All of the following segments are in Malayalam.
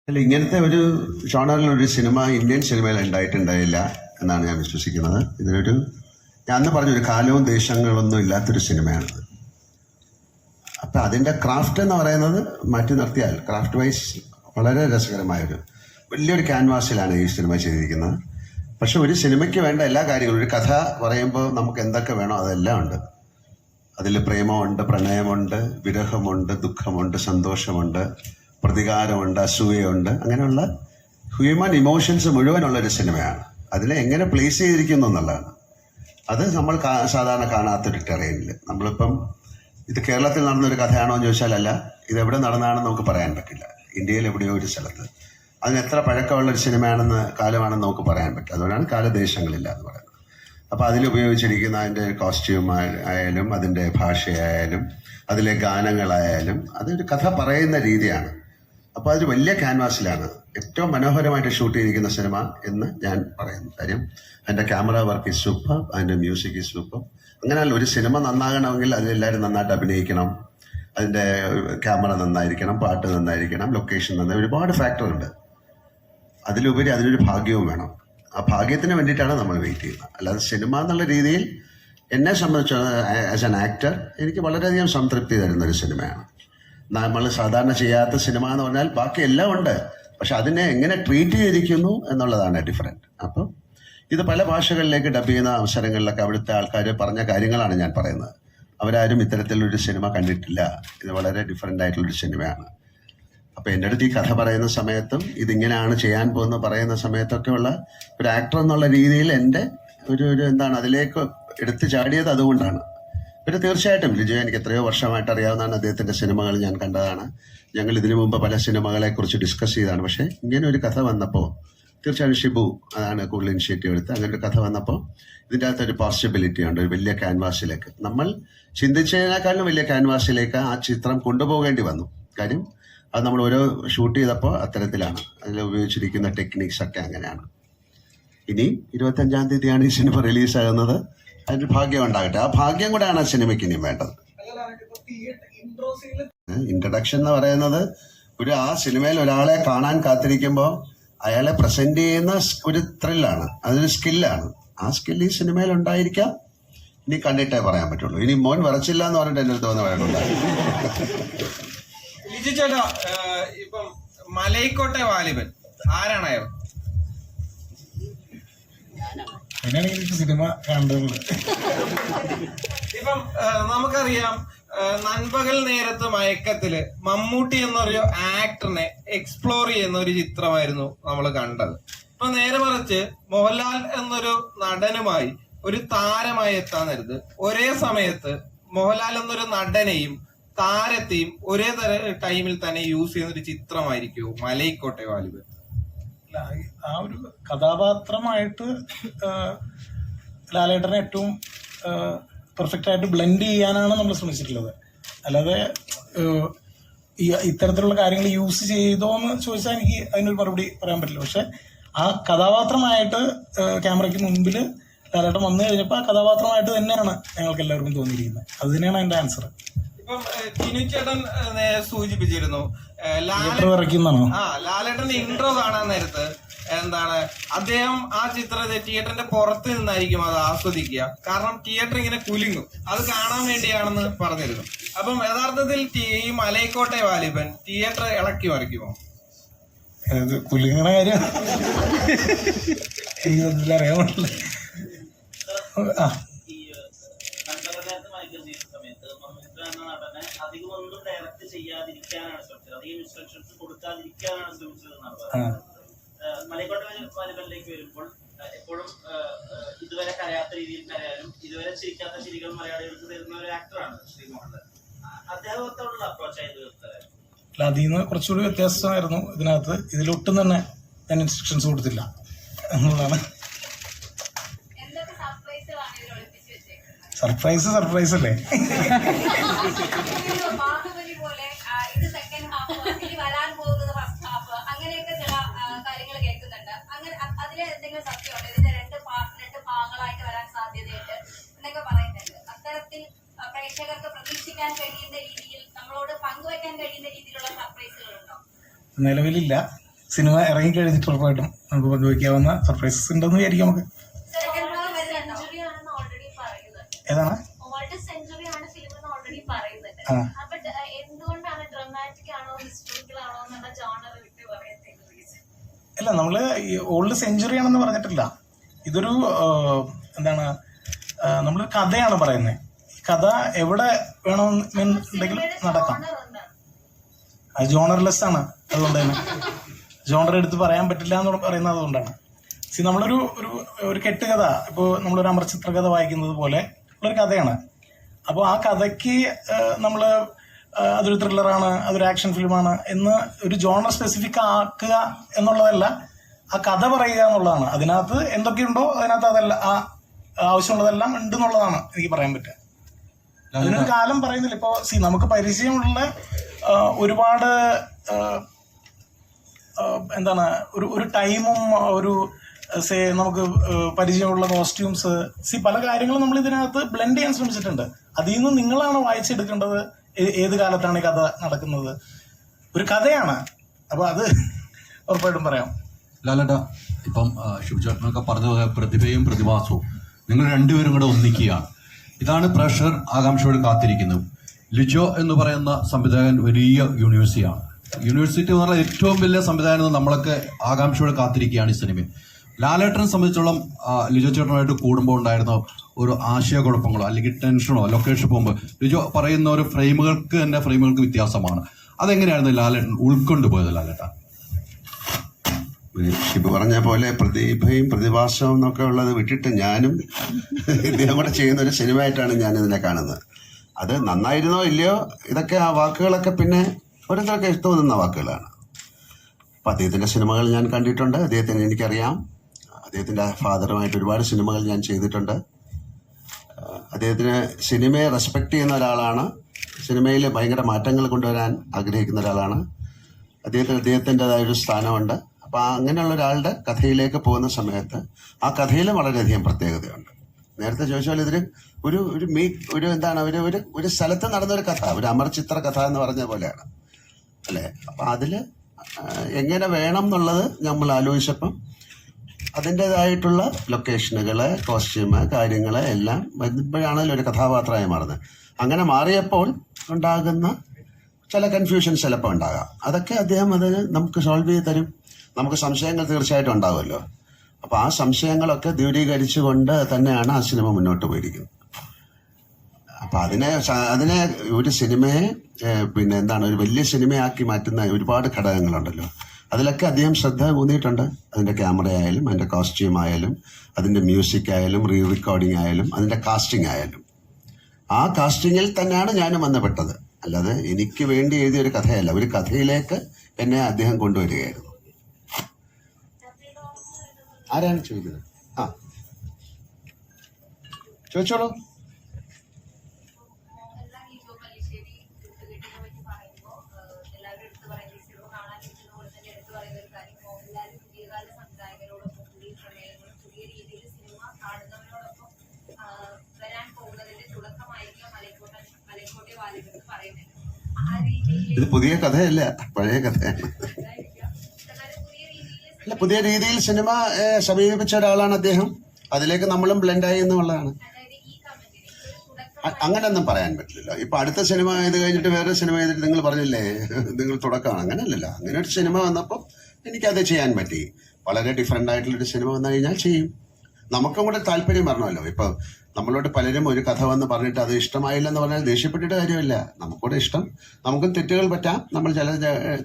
അല്ല, ഇങ്ങനത്തെ ഒരു ജോണറിലൊരു സിനിമ ഇന്ത്യൻ സിനിമയിൽ ഉണ്ടായിട്ടുണ്ടായില്ല എന്നാണ് ഞാൻ വിശ്വസിക്കുന്നത്. ഇതിനൊരു ഞാൻ അന്ന് പറഞ്ഞൊരു കാലവും ദേശങ്ങളൊന്നും ഇല്ലാത്തൊരു സിനിമയാണത്. അപ്പം അതിൻ്റെ ക്രാഫ്റ്റ് എന്ന് പറയുന്നത് മാറ്റി നിർത്തിയാൽ ക്രാഫ്റ്റ് വൈസ് വളരെ രസകരമായൊരു വലിയൊരു ക്യാൻവാസിലാണ് ഈ സിനിമ ചെയ്തിരിക്കുന്നത്. പക്ഷെ ഒരു സിനിമയ്ക്ക് വേണ്ട എല്ലാ കാര്യങ്ങളും, ഒരു കഥ പറയുമ്പോൾ നമുക്ക് എന്തൊക്കെ വേണോ അതെല്ലാം ഉണ്ട്. അതിൽ പ്രേമമുണ്ട്, പ്രണയമുണ്ട്, വിരഹമുണ്ട്, ദുഃഖമുണ്ട്, സന്തോഷമുണ്ട്, പ്രതികാരമുണ്ട്, അസൂയയുണ്ട്, അങ്ങനെയുള്ള ഹ്യൂമൻ ഇമോഷൻസ് മുഴുവനുള്ളൊരു സിനിമയാണ്. അതിനെ എങ്ങനെ പ്ലേസ് ചെയ്തിരിക്കുന്നു എന്നുള്ളതാണ്. അത് നമ്മൾ സാധാരണ കാണാത്തൊരു ടെറൈനിൽ. നമ്മളിപ്പം ഇത് കേരളത്തിൽ നടന്നൊരു കഥയാണോ എന്ന് ചോദിച്ചാലല്ല, ഇതെവിടെ നടന്നതാണെന്ന് നമുക്ക് പറയാൻ പറ്റില്ല. ഇന്ത്യയിൽ എവിടെയോ ഒരു സ്ഥലത്ത് അതിന് എത്ര പഴക്കമുള്ളൊരു സിനിമയാണെന്ന് കാലമാണെന്ന് നമുക്ക് പറയാൻ പറ്റില്ല. അതുകൊണ്ടാണ് കാലദേശങ്ങളില്ല എന്ന് പറയുന്നത്. അപ്പോൾ അതിലുപയോഗിച്ചിരിക്കുന്ന അതിൻ്റെ കോസ്റ്റ്യൂം ആയാലും അതിൻ്റെ ഭാഷയായാലും അതിലെ ഗാനങ്ങളായാലും അതൊരു കഥ പറയുന്ന രീതിയാണ്. അപ്പോൾ അതൊരു വലിയ ക്യാൻവാസിലാണ് ഏറ്റവും മനോഹരമായിട്ട് ഷൂട്ട് ചെയ്തിരിക്കുന്ന സിനിമ എന്ന് ഞാൻ പറയുന്നു. കാര്യം അതിൻ്റെ ക്യാമറ വർക്ക് ഈസ് സൂപ്പർ, അതിൻ്റെ മ്യൂസിക് ഈസ് സൂപ്പർ. അങ്ങനെയല്ല, ഒരു സിനിമ നന്നാകണമെങ്കിൽ അതിലെല്ലാവരും നന്നായിട്ട് അഭിനയിക്കണം, അതിൻ്റെ ക്യാമറ നന്നായിരിക്കണം, പാട്ട് നന്നായിരിക്കണം, ലൊക്കേഷൻ നന്നായി, ഒരുപാട് ഫാക്ടറുണ്ട്. അതിലുപരി അതിനൊരു ഭാഗ്യവും വേണം. ആ ഭാഗ്യത്തിന് വേണ്ടിയിട്ടാണ് നമ്മൾ വെയിറ്റ് ചെയ്യുന്നത്. അല്ലാതെ സിനിമ എന്നുള്ള രീതിയിൽ എന്നെ സംബന്ധിച്ചിടത്തോളം ആസ് ആൻ ആക്ടർ എനിക്ക് വളരെയധികം സംതൃപ്തി തരുന്നൊരു സിനിമയാണ്. നമ്മൾ സാധാരണ ചെയ്യാത്ത സിനിമ എന്ന് പറഞ്ഞാൽ ബാക്കി എല്ലാം ഉണ്ട്, പക്ഷെ അതിനെ എങ്ങനെ ട്രീറ്റ് ചെയ്തിരിക്കുന്നു എന്നുള്ളതാണ് ഡിഫറെൻറ്റ്. അപ്പം ഇത് പല ഭാഷകളിലേക്ക് ഡബ് ചെയ്യുന്ന അവസരങ്ങളിലൊക്കെ അവിടുത്തെ ആൾക്കാർ പറഞ്ഞ കാര്യങ്ങളാണ് ഞാൻ പറയുന്നത്. അവരാരും ഇത്തരത്തിലൊരു സിനിമ കണ്ടിട്ടില്ല, ഇത് വളരെ ഡിഫറെൻ്റ് ആയിട്ടുള്ളൊരു സിനിമയാണ്. അപ്പോൾ എൻ്റെ അടുത്ത് ഈ കഥ പറയുന്ന സമയത്തും ഇതിങ്ങനെയാണ് ചെയ്യാൻ പോകുന്നത് പറയുന്ന സമയത്തൊക്കെ ഉള്ള ഒരു ആക്ടർ എന്നുള്ള രീതിയിൽ എൻ്റെ ഒരു എന്താണ് അതിലേക്ക് എടുത്തു ചാടിയത് അതുകൊണ്ടാണ്. പിന്നെ തീർച്ചയായിട്ടും ലിജോ എനിക്ക് എത്രയോ വർഷമായിട്ട് അറിയാവുന്നതാണ്. അദ്ദേഹത്തിൻ്റെ സിനിമകൾ ഞാൻ കണ്ടതാണ്. ഞങ്ങൾ ഇതിനു മുമ്പ് പല സിനിമകളെക്കുറിച്ച് ഡിസ്കസ് ചെയ്തതാണ്. പക്ഷേ ഇങ്ങനെ ഒരു കഥ വന്നപ്പോൾ തീർച്ചയായും ഷിബു അതാണ് കൂടുതൽ ഇനിഷ്യേറ്റീവ് എടുത്ത് അങ്ങനെ ഒരു കഥ വന്നപ്പോൾ ഇതിൻ്റെ അകത്തൊരു പോസിബിലിറ്റി ഉണ്ട്. ഒരു വലിയ ക്യാൻവാസിലേക്ക്, നമ്മൾ ചിന്തിച്ചതിനേക്കാളും വലിയ ക്യാൻവാസിലേക്ക് ആ ചിത്രം കൊണ്ടുപോകേണ്ടി വന്നു. കാര്യം അത് നമ്മൾ ഓരോ ഷൂട്ട് ചെയ്തപ്പോൾ അത്തരത്തിലാണ്. അതിൽ ഉപയോഗിച്ചിരിക്കുന്ന ടെക്നിക്സ് ഒക്കെ അങ്ങനെയാണ്. ഇനി 25-ാം തീയതിയാണ് ഈ സിനിമ റിലീസാകുന്നത്. അതിന് ഭാഗ്യം ഉണ്ടാകട്ടെ. ആ ഭാഗ്യം കൂടെയാണ് ആ സിനിമയ്ക്ക് ഇനിയും വേണ്ടത്. ഇൻട്രഡക്ഷൻ എന്ന് പറയുന്നത് ആ സിനിമയിൽ ഒരാളെ കാണാൻ കാത്തിരിക്കുമ്പോൾ അയാളെ പ്രസന്റ് ചെയ്യുന്ന ഒരു ത്രില്ലാണ്, അതൊരു സ്കില്ലാണ്. ആ സ്കിൽ ഈ സിനിമയിൽ ഉണ്ടായിരിക്കാം. ഇനി കണ്ടിട്ടേ പറയാൻ പറ്റുള്ളൂ. ഇനി മോൻ വരച്ചില്ല എന്ന് പറഞ്ഞിട്ട് എൻ്റെ അടുത്ത് വന്ന് പറയാനുണ്ടായി. ലിജി ചേട്ടാ, ഇപ്പം മലൈക്കോട്ടെ വാലിബൻ ആരാണ് അയാൾ? സിനിമ കണ്ടത് ഇപ്പം നമുക്കറിയാം, നൻപകൽ നേരത്ത് മയക്കത്തില് മമ്മൂട്ടി എന്നൊരു ആക്ടറിനെ എക്സ്പ്ലോർ ചെയ്യുന്ന ഒരു ചിത്രമായിരുന്നു നമ്മൾ കണ്ടത്. ഇപ്പൊ നേരെ മറിച്ച് മോഹൻലാൽ എന്നൊരു നടനുമായി ഒരു താരമായി എത്താൻ നേരത്ത് ഒരേ സമയത്ത് മോഹൻലാൽ എന്നൊരു നടനെയും താരത്തെയും ഒരേ ടൈമിൽ തന്നെ യൂസ് ചെയ്യുന്ന ഒരു ചിത്രമായിരിക്കുമോ മലൈക്കോട്ടെ വാലിബൻ? ആ ഒരു കഥാപാത്രമായിട്ട് ലാലേട്ടനെ ഏറ്റവും പെർഫെക്റ്റ് ആയിട്ട് ബ്ലെൻഡ് ചെയ്യാനാണ് നമ്മൾ ശ്രമിച്ചിട്ടുള്ളത്. അല്ലാതെ ഇത്തരത്തിലുള്ള കാര്യങ്ങൾ യൂസ് ചെയ്തോ എന്ന് ചോദിച്ചാൽ എനിക്ക് അതിനൊരു മറുപടി പറയാൻ പറ്റില്ല. പക്ഷെ ആ കഥാപാത്രമായിട്ട് ക്യാമറയ്ക്ക് മുൻപിൽ ലാലേട്ടൻ വന്നു കഴിഞ്ഞപ്പോൾ ആ കഥാപാത്രമായിട്ട് തന്നെയാണ് ഞങ്ങൾക്ക് എല്ലാവർക്കും തോന്നിയിരിക്കുന്നത്. അത് തന്നെയാണ് അതിന്റെ ആൻസർ. ഇപ്പം ടിനു ചേട്ടൻ സൂചിപ്പിച്ചിരുന്നു ലാലേട്ടന്റെ ഇൻട്രോ കാണാൻ നേരത്ത് എന്താണ് അദ്ദേഹം ആ ചിത്രത്തെ തിയേറ്ററിന്റെ പുറത്ത് നിന്നായിരിക്കും അത് ആസ്വദിക്കുക. കാരണം തിയേറ്റർ ഇങ്ങനെ കുലുങ്ങും, അത് കാണാൻ വേണ്ടിയാണെന്ന് പറഞ്ഞിരുന്നു. അപ്പം യഥാർത്ഥത്തിൽ ഈ മലൈക്കോട്ടെ വാലിബൻ തിയേറ്റർ ഇളക്കി മറിക്കുമോ? കുലുങ്ങണ കാര്യം അറിയാൻ പറ്റില്ല. അധികമൊന്നും ഡയറക്റ്റ് ചെയ്യാതിരിക്കാനാണ് ശ്രമിച്ചത്, അധികം ഇൻസ്ട്രക്ഷൻസ് കൊടുക്കാതിരിക്കാനാണ് ശ്രമിച്ചത് എന്നാണ് പറയുന്നത്. മലൈക്കോട്ടെ വാലിബനിലേക്ക് വരുമ്പോൾ എപ്പോഴും ഇതുവരെ കരയാത്ത രീതിയിൽ കരയാനും ഇതുവരെ ചിരിക്കാത്ത ചിരികൾ മലയാളികൾക്ക് തരുന്ന ഒരു ആക്ടറാണ് ശ്രീ മോഹൻലാൽ. അദ്ദേഹത്തോടുള്ള അപ്രോച്ച് ആയിരുന്നു അല്ല, അതിൽ നിന്ന് കുറച്ചുകൂടി വ്യത്യാസമായിരുന്നു ഇതിനകത്ത്. ഇതിലൊട്ടും തന്നെ ഞാൻ ഇൻസ്ട്രക്ഷൻസ് കൊടുത്തില്ല എന്നുള്ളതാണ്. സർപ്രൈസ് അല്ലേ? നിലവിലില്ല. സിനിമ ഇറങ്ങിക്കഴിഞ്ഞിട്ട് ഉറപ്പായിട്ടും നമുക്ക് പങ്കുവയ്ക്കാവുന്ന സർപ്രൈസസ് ഉണ്ടെന്ന് വിചാരിക്കാം നമുക്ക്. ഏതാണ്? അല്ല, നമ്മള് ഈ ഓൾഡ് സെഞ്ചുറി ആണെന്ന് പറഞ്ഞിട്ടില്ല. ഇതൊരു എന്താണ്, നമ്മൾ കഥയാണ് പറയുന്നത്. ഈ കഥ എവിടെ വേണമെന്നുണ്ടെങ്കിലും നടക്കാം. അത് ജോണർലെസ് ആണ്. അതുകൊണ്ട് തന്നെ ജോണർ എടുത്ത് പറയാൻ പറ്റില്ല എന്ന് പറയുന്നത് അതുകൊണ്ടാണ്. നമ്മളൊരു ഒരു കെട്ടുകഥ, ഇപ്പോൾ നമ്മളൊരു അമർ ചിത്രകഥ വായിക്കുന്നത് പോലെ ഉള്ളൊരു കഥയാണ്. അപ്പോൾ ആ കഥയ്ക്ക് നമ്മൾ അതൊരു ത്രില്ലറാണ്, അതൊരു ആക്ഷൻ ഫിലിമാണ് എന്ന് ഒരു ജോണർ സ്പെസിഫിക് ആക്കുക എന്നുള്ളതല്ല, ആ കഥ പറയുക എന്നുള്ളതാണ്. അതിനകത്ത് എന്തൊക്കെയുണ്ടോ അതിനകത്ത് അതെല്ലാം ആവശ്യമുള്ളതെല്ലാം ഉണ്ടെന്നുള്ളതാണ് എനിക്ക് പറയാൻ പറ്റുക. അതിനൊരു കാലം പറയുന്നില്ല. ഇപ്പോൾ നമുക്ക് പരിചയമുള്ള ഒരുപാട് എന്താണ് ഒരു ടൈമും ഒരു നമുക്ക് പരിചയമുള്ള കോസ്റ്റ്യൂംസ്, പല കാര്യങ്ങളും നമ്മൾ ഇതിനകത്ത് ബ്ലെൻഡ് ചെയ്യാൻ ശ്രമിച്ചിട്ടുണ്ട്. അതിൽ നിന്ന് നിങ്ങളാണ് വായിച്ചെടുക്കേണ്ടത് ഏത് കാലത്താണ് ഈ കഥ നടക്കുന്നത്. ഒരു കഥയാണ്. അപ്പൊ അത് ഉറപ്പായിട്ടും പറയാം. ലാലേട്ടാ, ഇപ്പം ശിവചേട്ടനൊക്കെ പറഞ്ഞത് പ്രതിഭയും പ്രതിഭാസവും നിങ്ങൾ രണ്ടുപേരും കൂടെ ഒന്നിക്കുകയാണ്. ഇതാണ് പ്രേക്ഷകർ ആകാംക്ഷയോട് കാത്തിരിക്കുന്നത്. ലിജോ എന്ന് പറയുന്ന സംവിധായകൻ വലിയ യൂണിവേഴ്സിറ്റിയാണ്. യൂണിവേഴ്സിറ്റി എന്ന് പറഞ്ഞാൽ ഏറ്റവും വലിയ സംവിധാനം. നമ്മളൊക്കെ ആകാംക്ഷയോടെ കാത്തിരിക്കുകയാണ് ഈ സിനിമ. ലാലേട്ടനെ സംബന്ധിച്ചോളം ലിജോ ചേട്ടനുമായിട്ട് കൂടുമ്പോൾ ഉണ്ടായിരുന്ന ഒരു ആശയക്കുഴപ്പങ്ങളോ അല്ലെങ്കിൽ ടെൻഷനോ ലൊക്കേഷൻ പോകുമ്പോൾ ലിജോ പറയുന്ന ഒരു ഫ്രെയിമുകൾക്ക് വ്യത്യാസമാണ്. അതെങ്ങനെയായിരുന്നു ലാലേട്ടൻ ഉൾക്കൊണ്ടുപോയത്? ലാലേട്ട ഷിബു പറഞ്ഞ പോലെ പ്രതിഭയും പ്രതിഭാസവും എന്നൊക്കെ ഉള്ളത് വിട്ടിട്ട് ഞാനും ഇദ്ദേഹം കൂടെ ചെയ്യുന്ന ഒരു സിനിമയായിട്ടാണ് ഞാൻ ഇതിനെ കാണുന്നത്. അത് നന്നായിരുന്നോ ഇല്ലയോ ഇതൊക്കെ ആ വാക്കുകളൊക്കെ പിന്നെ ഓരോരുത്തർക്ക് തോന്നുന്ന വാക്കുകളാണ്. അപ്പം അദ്ദേഹത്തിൻ്റെ സിനിമകൾ ഞാൻ കണ്ടിട്ടുണ്ട്. അദ്ദേഹത്തിന് എനിക്കറിയാം. അദ്ദേഹത്തിൻ്റെ ഫാദറുമായിട്ട് ഒരുപാട് സിനിമകൾ ഞാൻ ചെയ്തിട്ടുണ്ട്. അദ്ദേഹത്തിന് സിനിമയെ റെസ്പെക്റ്റ് ചെയ്യുന്ന ഒരാളാണ്. സിനിമയിൽ ഭയങ്കര മാറ്റങ്ങൾ കൊണ്ടുവരാൻ ആഗ്രഹിക്കുന്ന ഒരാളാണ്. അദ്ദേഹത്തിൻ്റെതായൊരു സ്ഥാനമുണ്ട്. അപ്പോൾ അങ്ങനെയുള്ള ഒരാളുടെ കഥയിലേക്ക് പോകുന്ന സമയത്ത് ആ കഥയിൽ വളരെയധികം പ്രത്യേകതയുണ്ട്. നേരത്തെ ചോദിച്ച പോലെ ഇതിൽ ഒരു എന്താണ് ഒരു സ്ഥലത്ത് നടന്നൊരു കഥ, ഒരു അമർ ചിത്ര കഥ എന്ന് പറഞ്ഞ പോലെയാണ് അല്ലേ. അപ്പം അതിൽ എങ്ങനെ വേണം എന്നുള്ളത് നമ്മൾ ആലോചിച്ചപ്പം അതിൻ്റെതായിട്ടുള്ള ലൊക്കേഷനുകൾ, കോസ്റ്റ്യൂമ്, കാര്യങ്ങൾ എല്ലാം വരുമ്പോഴാണല്ലോ ഒരു കഥാപാത്രമായി മാറുന്നത്. അങ്ങനെ മാറിയപ്പോൾ ഉണ്ടാകുന്ന ചില കൺഫ്യൂഷൻസ് ചിലപ്പോൾ ഉണ്ടാകാം. അതൊക്കെ അദ്ദേഹം അത് നമുക്ക് സോൾവ് ചെയ്ത് തരും. നമുക്ക് സംശയങ്ങൾ തീർച്ചയായിട്ടും ഉണ്ടാവുമല്ലോ. അപ്പോൾ ആ സംശയങ്ങളൊക്കെ ദൂരീകരിച്ചുകൊണ്ട് തന്നെയാണ് ആ സിനിമ മുന്നോട്ട് പോയിരിക്കുന്നത്. അപ്പം അതിനെ ഒരു സിനിമയെ പിന്നെ എന്താണ് ഒരു വലിയ സിനിമയാക്കി മാറ്റുന്ന ഒരുപാട് ഘടകങ്ങളുണ്ടല്ലോ. അതിലൊക്കെ അദ്ദേഹം ശ്രദ്ധ ഊന്നിയിട്ടുണ്ട്. അതിൻ്റെ ക്യാമറ ആയാലും അതിൻ്റെ കോസ്റ്റ്യൂം ആയാലും അതിൻ്റെ മ്യൂസിക് ആയാലും റീറെക്കോർഡിംഗ് ആയാലും അതിൻ്റെ കാസ്റ്റിംഗ് ആയാലും ആ കാസ്റ്റിങ്ങിൽ തന്നെയാണ് ഞാനും ബന്ധപ്പെട്ടത്. അല്ലാതെ എനിക്ക് വേണ്ടി എഴുതിയൊരു കഥയല്ല. ഒരു കഥയിലേക്ക് എന്നെ അദ്ദേഹം കൊണ്ടുവരികയായിരുന്നു. ആരാണ് ചോദിക്കുന്നത്? ചോദിച്ചോളൂ. ഇത് പുതിയ കഥയല്ല, പഴയ കഥയാണ്. അല്ല, പുതിയ രീതിയിൽ സിനിമ സമീപിച്ച ഒരാളാണ് അദ്ദേഹം. അതിലേക്ക് നമ്മളും ബ്ലെൻഡായി എന്നുള്ളതാണ്. അങ്ങനെയൊന്നും പറയാൻ പറ്റില്ലല്ലോ. ഇപ്പൊ അടുത്ത സിനിമ ഇത് കഴിഞ്ഞിട്ട് വേറെ സിനിമ ചെയ്തിട്ട് നിങ്ങൾ പറഞ്ഞില്ലേ നിങ്ങൾ തുടക്കമാണ്. അങ്ങനെയല്ലല്ലോ. അങ്ങനെ ഒരു സിനിമ വന്നപ്പോൾ എനിക്കത് ചെയ്യാൻ പറ്റി. വളരെ ഡിഫറെൻ്റ് ആയിട്ടുള്ളൊരു സിനിമ വന്നു കഴിഞ്ഞാൽ ചെയ്യും. നമുക്കും കൂടെ താല്പര്യം വരണമല്ലോ. ഇപ്പൊ നമ്മളോട് പലരും ഒരു കഥ വന്ന് പറഞ്ഞിട്ട് അത് ഇഷ്ടമായില്ലെന്ന് പറഞ്ഞാൽ ദേഷ്യപ്പെട്ടിട്ട് കാര്യമില്ല. നമുക്കൂടെ ഇഷ്ടം. നമുക്കും തെറ്റുകൾ പറ്റാം. നമ്മൾ ചില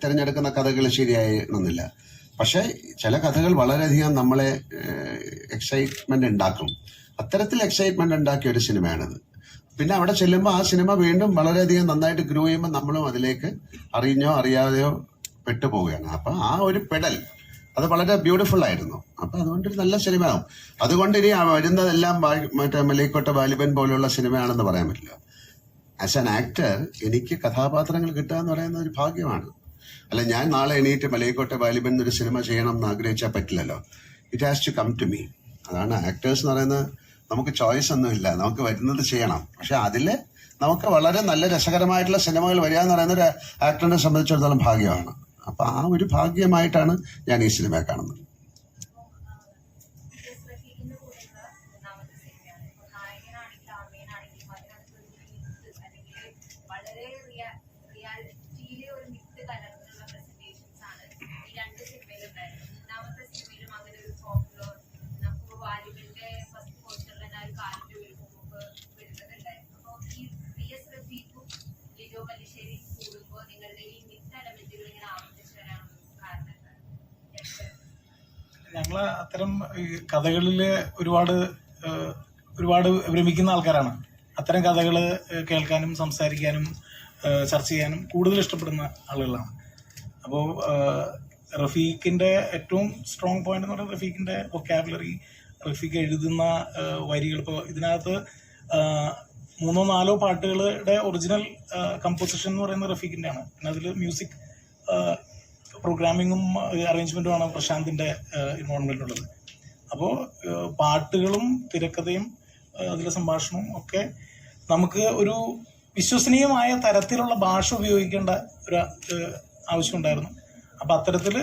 തിരഞ്ഞെടുക്കുന്ന കഥകൾ ശരിയായിരുന്നില്ല. പക്ഷേ ചില കഥകൾ വളരെയധികം നമ്മളെ എക്സൈറ്റ്മെന്റ് ഉണ്ടാക്കും. അത്തരത്തിൽ എക്സൈറ്റ്മെന്റ് ഉണ്ടാക്കിയ ഒരു സിനിമയാണിത്. പിന്നെ അവിടെ ചെല്ലുമ്പോൾ ആ സിനിമ വീണ്ടും വളരെയധികം നന്നായിട്ട് ഗ്രോ ചെയ്യുമ്പോൾ നമ്മളും അതിലേക്ക് അറിഞ്ഞോ അറിയാതെയോ പെട്ടുപോവുകയാണ്. അപ്പം ആ ഒരു പെടൽ അത് വളരെ ബ്യൂട്ടിഫുൾ ആയിരുന്നു. അപ്പം അതുകൊണ്ടൊരു നല്ല സിനിമയാവും. അതുകൊണ്ട് ഇനി വരുന്നതെല്ലാം മറ്റേ മലൈക്കോട്ടെ വാലിബൻ പോലെയുള്ള സിനിമയാണെന്ന് പറയാൻ പറ്റില്ല. ആസ് ആൻ ആക്ടർ എനിക്ക് കഥാപാത്രങ്ങൾ കിട്ടുക എന്ന് പറയുന്ന ഒരു ഭാഗ്യമാണ്. അല്ല, ഞാൻ നാളെ എണീറ്റ് മലൈക്കോട്ടെ വാലിബൻ എന്നൊരു സിനിമ ചെയ്യണം എന്ന് ആഗ്രഹിച്ചാൽ പറ്റില്ലല്ലോ. It has to come to me. അതാണ് ആക്ടേഴ്സ് എന്ന് പറയുന്നത്. നമുക്ക് ചോയ്സ് ഒന്നുമില്ല. നമുക്ക് വരുന്നത് ചെയ്യണം. പക്ഷെ അതിൽ നമുക്ക് വളരെ നല്ല രസകരമായിട്ടുള്ള സിനിമകൾ വരിക എന്ന് പറയുന്ന ഒരു ആക്ടറിനെ സംബന്ധിച്ചിടത്തോളം ഭാഗ്യമാണ്. അപ്പോൾ ആ ഒരു ഭാഗ്യമായിട്ടാണ് ഞാൻ ഈ സിനിമയെ കാണുന്നത്. ഞങ്ങൾ അത്തരം കഥകളിൽ ഒരുപാട് ഭ്രമിക്കുന്ന ആൾക്കാരാണ്. അത്തരം കഥകൾ കേൾക്കാനും സംസാരിക്കാനും ചർച്ച ചെയ്യാനും കൂടുതൽ ഇഷ്ടപ്പെടുന്ന ആളുകളാണ്. അപ്പോൾ റഫീഖിൻ്റെ ഏറ്റവും സ്ട്രോങ് പോയിന്റ് എന്ന് പറയുന്നത് റഫീഖിൻ്റെ വൊക്കാബുലറി, റഫീഖ് എഴുതുന്ന വരികൾ. ഇപ്പോൾ ഇതിനകത്ത് 3-4 പാട്ടുകളുടെ ഒറിജിനൽ കമ്പോസിഷൻ എന്ന് പറയുന്നത് റഫീഖിൻ്റെ ആണ്. പിന്നെ അതിൽ മ്യൂസിക് പ്രോഗ്രാമിങ്ങും അറേഞ്ച്മെൻറ്റുമാണ് പ്രശാന്തിൻ്റെ ഇൻവോൾവ്മെൻ്റ് ഉള്ളത്. അപ്പോൾ പാട്ടുകളും തിരക്കഥയും അതിലെ സംഭാഷണവും ഒക്കെ നമുക്ക് ഒരു വിശ്വസനീയമായ തരത്തിലുള്ള ഭാഷ ഉപയോഗിക്കേണ്ട ഒരു ആവശ്യമുണ്ടായിരുന്നു. അപ്പം അത്തരത്തിൽ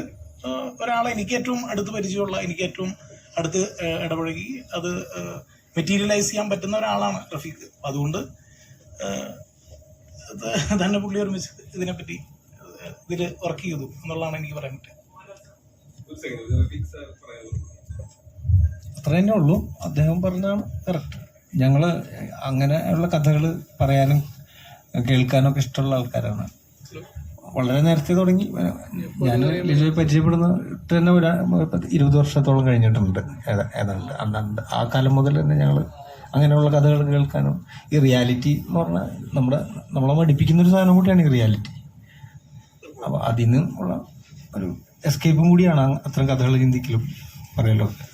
ഒരാളെ എനിക്ക് ഏറ്റവും അടുത്ത് പരിചയമുള്ള, എനിക്ക് ഏറ്റവും അടുത്ത് ഇടപഴകി അത് മെറ്റീരിയലൈസ് ചെയ്യാൻ പറ്റുന്ന ഒരാളാണ് റഫീഖ്. അതുകൊണ്ട് തന്നെ പുള്ളി ഒരുമിച്ച് ഇതിനെപ്പറ്റി ഇതിൽ വർക്ക് ചെയ്തു എന്നുള്ളതാണ് എനിക്ക് പറയാൻ പറ്റുക. അത്ര തന്നെ ഉള്ളൂ. അദ്ദേഹം പറഞ്ഞാണ് കറക്റ്റ്. ഞങ്ങൾ അങ്ങനെയുള്ള കഥകൾ പറയാനും കേൾക്കാനും ഒക്കെ ഇഷ്ടമുള്ള ആൾക്കാരാണ്. വളരെ നേരത്തെ തുടങ്ങി. ഞാൻ ലിജോയെ പരിചയപ്പെടുന്നിട്ട് തന്നെ 20 വർഷത്തോളം കഴിഞ്ഞിട്ടുണ്ട് ഏതാണ്ട്. അന്നാണ്ട് ആ കാലം മുതൽ തന്നെ ഞങ്ങൾ അങ്ങനെയുള്ള കഥകൾ കേൾക്കാനും, ഈ റിയാലിറ്റി എന്ന് പറഞ്ഞാൽ നമ്മളെ മടിപ്പിക്കുന്നൊരു സാധനം കൂടിയാണ് ഈ റിയാലിറ്റി. അപ്പോൾ അതിന് ഉള്ള ഒരു എസ്കേപ്പും കൂടിയാണ് അത്തരം കഥകൾ ചിന്തിക്കലും പറയലും ഒക്കെ.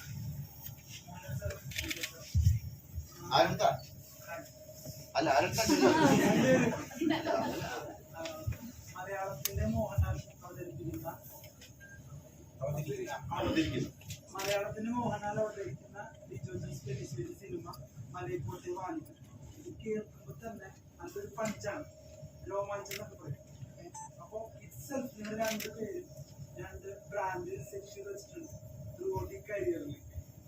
മലയാളത്തിന്റെ മോഹൻലാൽ അവതരിപ്പിക്കുന്ന ലിജോ ജോസ് സിനിമ മലയപ്പോട്ടെ വാണിജ്യം കേൾക്കുമ്പോൾ തന്നെ അതൊരു പഞ്ചാണ്, രോമാഞ്ചം എന്നൊക്കെ പറയും. അപ്പോൾ ഇറ്റ്സെൽഫ് നിങ്ങൾ 2 പേരും 2 ബ്രാൻഡ് സെറ്റ് വെച്ചിട്ടുണ്ട് ത്രൂ ഔട്ട് ഈ കരിയറിൽ.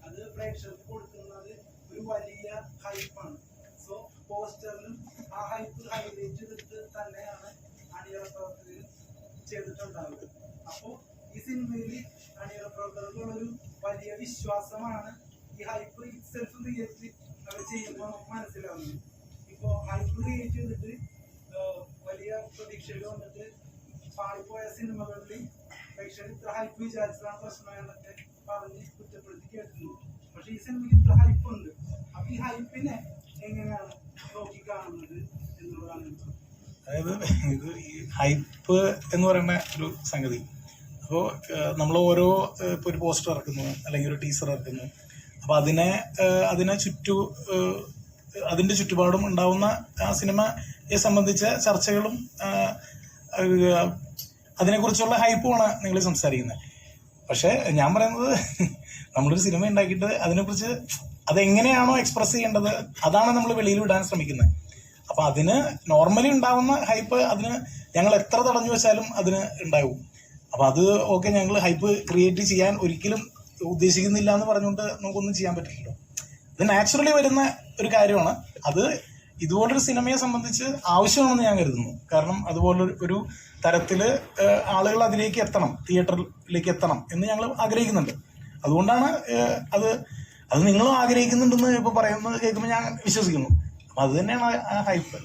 അത് പ്രേക്ഷകർക്ക് കൊടുക്കുന്നത് ഒരു വലിയ ഹൈപ്പാണ്. സോ പോസ്റ്ററിലും ആ ഹൈപ്പ് ഹൈലൈറ്റ് ചെയ്തിട്ട് തന്നെയാണ് അണിയറ പ്രവർത്തകർ ചെയ്തിട്ടുണ്ടാവുക. അപ്പോൾ ഈ സിനിമയിൽ അണിയറ പ്രവർത്തകർക്കുള്ളൊരു വലിയ വിശ്വാസമാണ് ഈ ഹൈപ്പ് ഇറ്റ്സെൽഫ് ക്രിയേറ്റ് അവർ ചെയ്യുമ്പോൾ നമുക്ക് മനസ്സിലാവുന്നത്. ഇപ്പോൾ ഹൈപ്പ് ക്രിയേറ്റ് ചെയ്തിട്ട് വലിയ പ്രതീക്ഷകൾ വന്നിട്ട് പാടിപ്പോയ സിനിമകളിൽ പ്രേക്ഷകർ ഇത്ര ഹൈപ്പ് വിചാരിച്ചതാണ് പ്രശ്നം എന്നൊക്കെ പറഞ്ഞ് കുറ്റപ്പെടുത്തി കേട്ടിട്ടുണ്ട്. പക്ഷെ ഈ സിനിമയ്ക്ക് ഇത്ര ഹൈപ്പ് ഉണ്ട്. അപ്പൊ ഈ ഹൈപ്പിനെ എങ്ങനെയാണ് നോക്കി കാണുന്നത് എന്നുള്ളതാണ്. അതായത് ഇത് ഈ ഹൈപ്പ് എന്ന് പറയുന്ന ഒരു സംഗതി. അപ്പോൾ നമ്മൾ ഓരോ ഇപ്പോൾ ഒരു പോസ്റ്റർ ഇറക്കുന്നു അല്ലെങ്കിൽ ഒരു ടീസർ ഇറക്കുന്നു. അപ്പോൾ അതിൻ്റെ ചുറ്റുപാടും ഉണ്ടാവുന്ന ആ സിനിമയെ സംബന്ധിച്ച ചർച്ചകളും അതിനെക്കുറിച്ചുള്ള ഹൈപ്പുമാണ് നിങ്ങൾ സംസാരിക്കുന്നത്. പക്ഷേ ഞാൻ പറയുന്നത് നമ്മളൊരു സിനിമ ഉണ്ടാക്കിയിട്ട് അതിനെക്കുറിച്ച് അതെങ്ങനെയാണോ എക്സ്പ്രസ് ചെയ്യേണ്ടത് അതാണ് നമ്മൾ വെളിയിൽ വിടാൻ ശ്രമിക്കുന്നത്. അപ്പം അതിന് നോർമലി ഉണ്ടാവുന്ന ഹൈപ്പ് അതിന് ഞങ്ങൾ എത്ര തടഞ്ഞു വെച്ചാലും അതിന് ഉണ്ടാവും. അപ്പം അത് ഓക്കെ, ഞങ്ങൾ ഹൈപ്പ് ക്രിയേറ്റ് ചെയ്യാൻ ഒരിക്കലും ഉദ്ദേശിക്കുന്നില്ല എന്ന് പറഞ്ഞുകൊണ്ട് നമുക്കൊന്നും ചെയ്യാൻ പറ്റില്ലല്ലോ. ഇത് നാച്ചുറലി വരുന്ന ഒരു കാര്യമാണ്. അത് ഇതുപോലൊരു സിനിമയെ സംബന്ധിച്ച് ആവശ്യമാണെന്ന് ഞാൻ കരുതുന്നു. കാരണം അതുപോലെ ഒരു തരത്തിൽ ആളുകൾ അതിലേക്ക് എത്തണം, തിയേറ്ററിലേക്ക് എത്തണം എന്ന് ഞങ്ങൾ ആഗ്രഹിക്കുന്നുണ്ട്. അതുകൊണ്ടാണ് അത് നിങ്ങളും ആഗ്രഹിക്കുന്നുണ്ടെന്ന് ഇപ്പോൾ പറയുന്നത് കേൾക്കുമ്പോൾ ഞാൻ വിശ്വസിക്കുന്നു. അപ്പം അത് തന്നെയാണ് ആ ഹൈപ്പ്.